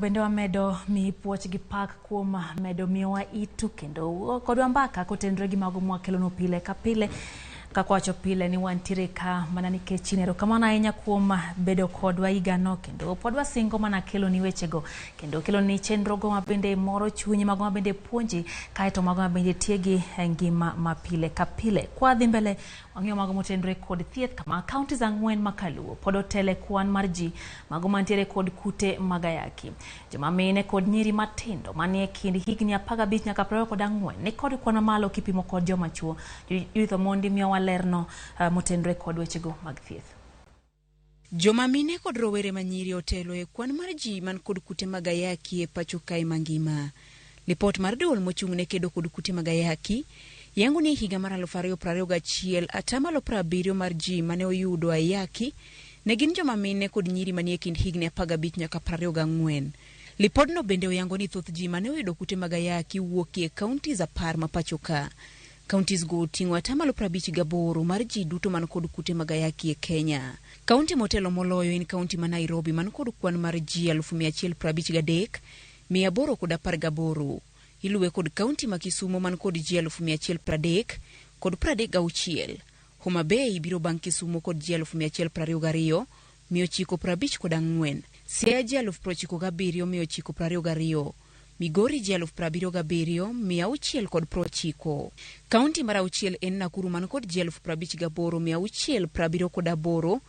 bende wamedo mi puoch gi pak kuom medo miwa itu kendo kodwa mbaka kotenre gi mago mwakelono pile ka pile kakwacho pile ni wantiere ka mana nikech chinero kamana ahinya kuom bedo kodwa higano kendo podwa singo mana kelo ni wechego kendo kelo ni chenrogo mabende moro chunyi mago mabende puonji kaeto mago mabende tiegi ngima mapile ka pile kwa dhi mbele wang'eyo mago motenre kod thieth kama counties ang'wen makaluo pod otele kwan mar ji mago mantiere kod kute magayaki joma mine kod nyiri matindo manie kind higni 15 nyaka 24 ni kod kwan malo kipimo kod joma chuo Judith Omondi miyo lerno motenre kod wechego mag thieth. Joma mine kod rowere manyiri otelo e kwan mar ji man kod kute magayaki e pacho kae mangima. Lipot mar duol mochung'ne kedo kod kute magayaki yango ni higa mar 2021 atamalo 70 mar ji mane oyudo ayaki ne gin joma mine kod nyiri manie kind higni 15 nyaka 24. Lipodno bende oyango ni thoth ji mane oyudo kute magayaki wuokie counties 10 ma pacho ka. Counties go ting'o atamalo 58 mar ji duto man kod kute magayaki e Kenya. County motelo moloyo en county ma Nairobi man kod kwan mar ji 1153, 818. Iluwe kod county ma Kisumu man kod ji 1130 kod 36. Homa Bay biro bang' Kisumu kod ji 1122, 954. Siaya ji 997, 922. Migori ji 77,690. 690. County mar auchiel en Nakuru man kod ji 58,678. 678.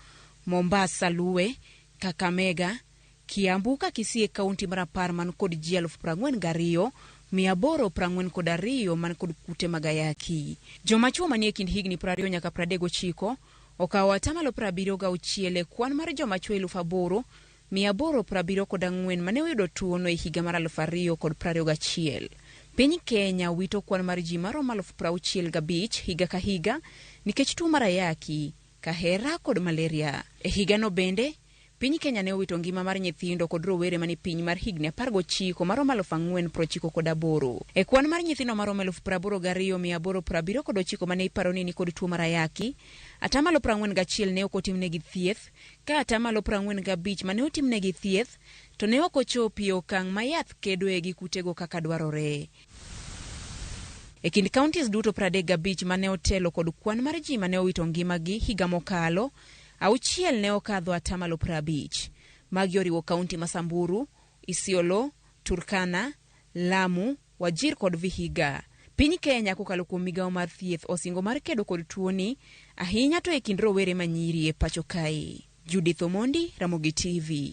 Mombasa luwe, Kakamega, Kiambu ka Kisii county mar 10 man kod ji 42,842. 842 man kod kute magayaki. Joma chuo manie kind higni 20 nyaka 39 okawo atamalo 76 kwan mar joma chuo 8,874 mane oyudo tuono e higa mar 2021. Piny Kenya wito kwan mar ji maromo 65,000 higa ka higa nikech tuo mar ayaki, kahera kod malaria. E higa no bende piny Kenya ne owito ngima mar nyithindo kod rowere mani piny mar higni 19 maromo 498. E kwan mar nyithindo maromo 82,879 mane iparo ni kod tuo mar ayaki, atamalo 41 ne okotimnegi thieth, ka atamalo 45 mane otimnegi thieth to ne okochopi okang' ma yath kedoe gi kutego kaka dwarore. E kind counties duto 35 mane otelo kod kwan mar ji mane owito ngimagi higa mokalo, 6 ne okadho atamalo 50. Magi oriwo county ma Samburu, Isiolo, Turkana, Lamu, Wajir kod Vihiga. Piny Kenya kokalo kuom migawo mar thieth osingo mar kedo kod tuoni ahinya to e kind rowere manyiri e pacho kae. Judith Omondi, Ramogi TV.